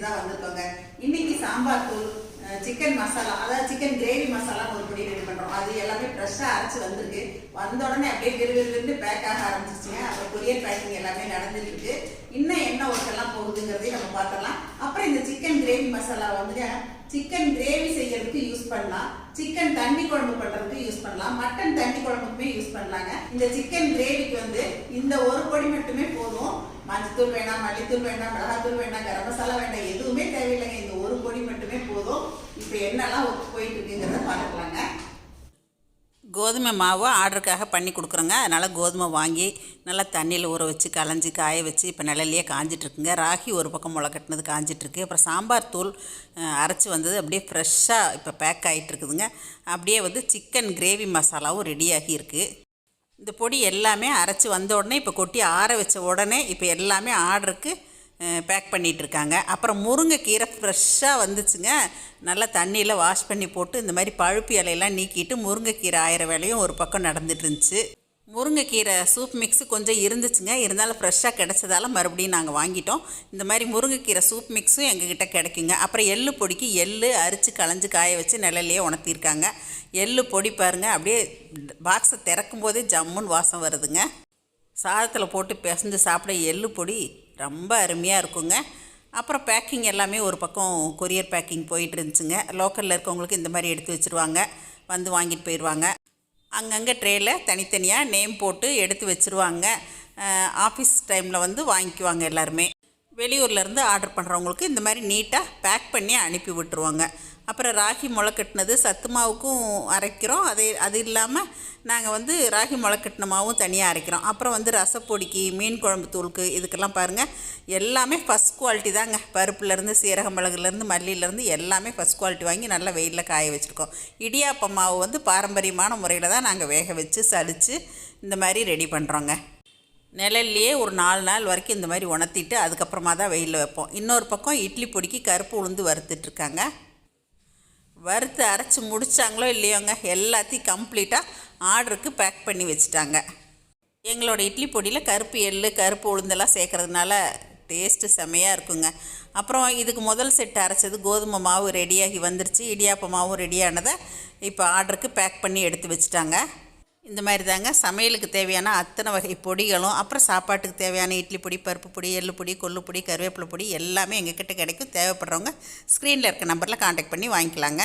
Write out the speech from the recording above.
தான் வந்திருக்கோங்க. இன்னைக்கு சாம்பார் தூள், சிக்கன் மசாலா, அதாவது சிக்கன் கிரேவி மசாலா ஒரு பொடி ரெடி பண்ணுறோம். அது எல்லாமே ஃப்ரெஷ்ஷாக அரைச்சி வந்திருக்கு. வந்த உடனே அப்படியே விறுவிறுன்னு பேக் ஆக ஆரம்பிச்சிச்சுங்க. அப்புறம் கொரியர் பேக்கிங் எல்லாமே நடந்துட்டு இருக்கு. இன்னும் என்ன ஒர்க்கெல்லாம் போகுதுங்கிறதையும் நம்ம பார்த்துடலாம். அப்புறம் இந்த சிக்கன் கிரேவி மசாலா வந்துட்டு சிக்கன் கிரேவி செய்யறதுக்கு யூஸ் பண்ணலாம், சிக்கன் தண்ணி குழம்பு பண்றதுக்கு யூஸ் பண்ணலாம், மட்டன் தண்ணி குழம்புக்குமே யூஸ் பண்ணலாங்க. இந்த சிக்கன் கிரேவிக்கு வந்து இந்த ஒரு பொடி மட்டுமே போதும். மஞ்சத்தூள் வேண்டாம், மல்லித்தூள் வேண்டாம், மிளகாத்தூள் வேண்டாம், கரம் மசாலா வேண்டாம், எதுவுமே தேவையில்லைங்க. இந்த ஒரு பொடி மட்டுமே போதும். இப்போ என்னெல்லாம் போயிட்டு இருக்குங்கிறத பார்த்துக்கலாங்க. கோதுமை மாவு ஆர்டருக்காக பண்ணி கொடுக்குறோங்க. அதனால் கோதுமை வாங்கி நல்லா தண்ணியில் ஊற வச்சு களைஞ்சி காய வச்சு இப்போ நிழல்லையே காஞ்சிட்ருக்குங்க. ராகி ஒரு பக்கம் முளை கட்டினது காஞ்சிட்ருக்கு. அப்புறம் சாம்பார் தூள் அரைச்சி வந்தது அப்படியே ஃப்ரெஷ்ஷாக இப்போ பேக் ஆகிட்டுருக்குதுங்க. அப்படியே வந்து சிக்கன் கிரேவி மசாலாவும் ரெடியாகி இருக்குது. இந்த பொடி எல்லாமே அரைச்சி வந்த உடனே இப்போ கொட்டி ஆற வச்ச உடனே இப்போ எல்லாமே ஆர்டருக்கு பேக் பண்ணிகிட்ருக்காங்க. அப்புறம் முருங்கைக்கீரை ஃப்ரெஷ்ஷாக வந்துச்சுங்க. நல்லா தண்ணியில் வாஷ் பண்ணி போட்டு இந்த மாதிரி பழுப்பு இலையெல்லாம் நீக்கிட்டு முருங்கைக்கீரை ஆயிர வேலையும் ஒரு பக்கம் நடந்துட்டு இருந்துச்சு. முருங்கைக்கீரை சூப் மிக்ஸு கொஞ்சம் இருந்துச்சுங்க. இருந்தாலும் ஃப்ரெஷ்ஷாக கிடச்சதால மறுபடியும் நாங்கள் வாங்கிட்டோம். இந்த மாதிரி முருங்கைக்கீரை சூப் மிக்ஸும் எங்ககிட்ட கிடைக்குங்க. அப்புறம் எள்ளு பொடிக்கு எள்ளு அரிச்சு களைஞ்சி காய வச்சு நிழல்லையே உணர்த்தியிருக்காங்க. எள்ளு பொடி பாருங்கள், அப்படியே பாக்ஸை திறக்கும் போதே ஜம்முன்னு வாசம் வருதுங்க. சாதத்தில் போட்டு பிசைஞ்சு சாப்பிட எள்ளு பொடி ரொம்ப அருமையாக இருக்குங்க. அப்புறம் பேக்கிங் எல்லாமே ஒரு பக்கம் கொரியர் பேக்கிங் போயிட்டு இருந்துச்சுங்க. லோக்கலில் இருக்கவங்களுக்கு இந்த மாதிரி எடுத்து வச்சுருவாங்க, வந்து வாங்கிட்டு போயிடுவாங்க. அங்கங்கே ட்ரேயில் தனித்தனியாக நேம் போட்டு எடுத்து வச்சுருவாங்க. ஆஃபீஸ் டைமில் வந்து வாங்கிக்குவாங்க எல்லாருமே. வெளியூர்லேருந்து ஆர்டர் பண்ணுறவங்களுக்கு இந்த மாதிரி நீட்டாக பேக் பண்ணி அனுப்பி விட்டுருவாங்க. அப்புறம் ராகி முளை கட்டினது சத்து மாவுக்கும் அரைக்கிறோம். அது இல்லாமல் நாங்கள் வந்து ராகி முளை கட்டின மாவும் தனியாக அரைக்கிறோம். அப்புறம் வந்து ரசப்பொடிக்கு, மீன் குழம்பு தூளுக்கு, இதுக்கெல்லாம் பாருங்கள் எல்லாமே ஃபஸ்ட் குவாலிட்டி தாங்க. பருப்புலேருந்து, சீரக மிளகுலேருந்து, மல்லியிலேருந்து எல்லாமே ஃபஸ்ட் குவாலிட்டி வாங்கி நல்லா வெயிலில் காய வச்சுருக்கோம். இடியாப்ப மாவு வந்து பாரம்பரியமான முறையில் தான் நாங்கள் வேக வச்சு சலித்து இந்த மாதிரி ரெடி பண்ணுறோங்க. நிழல்லையே ஒரு 4 நாள் வரைக்கும் இந்த மாதிரி உணர்த்திட்டு அதுக்கப்புறமா தான் வெயிலில் வைப்போம். இன்னொரு பக்கம் இட்லி பொடிக்கு கருப்பு உளுந்து வறுத்துட்ருக்காங்க. வறுத்து அரைச்சி முடித்தாங்களோ இல்லையோங்க, எல்லாத்தையும் கம்ப்ளீட்டாக ஆர்டருக்கு பேக் பண்ணி வச்சுட்டாங்க. எங்களோட இட்லி பொடியில் கருப்பு எள்ளு, கருப்பு உளுந்தெல்லாம் சேர்க்குறதுனால டேஸ்ட்டு செமையாக இருக்குங்க. அப்புறம் இதுக்கு முதல் செட் அரைச்சது கோதுமை மாவு ரெடியாகி வந்துருச்சு. இடியாப்ப மாவும் ரெடியானதை இப்போ ஆர்டருக்கு பேக் பண்ணி எடுத்து வச்சுட்டாங்க. இந்த மாதிரி தாங்க சமையலுக்கு தேவையான அத்தனை வகை பொடிகளும், அப்புறம் சாப்பாட்டுக்கு தேவையான இட்லி பொடி, பருப்பு பொடி, எள்ளு பொடி, கொள்ளு பொடி, கருவேப்பிலை பொடி எல்லாமே எங்ககிட்ட கிடைக்கும். தேவைப்படுறவங்க ஸ்க்ரீனில் இருக்க நம்பரில் காண்டாக்ட் பண்ணி வாங்கிக்கலாங்க.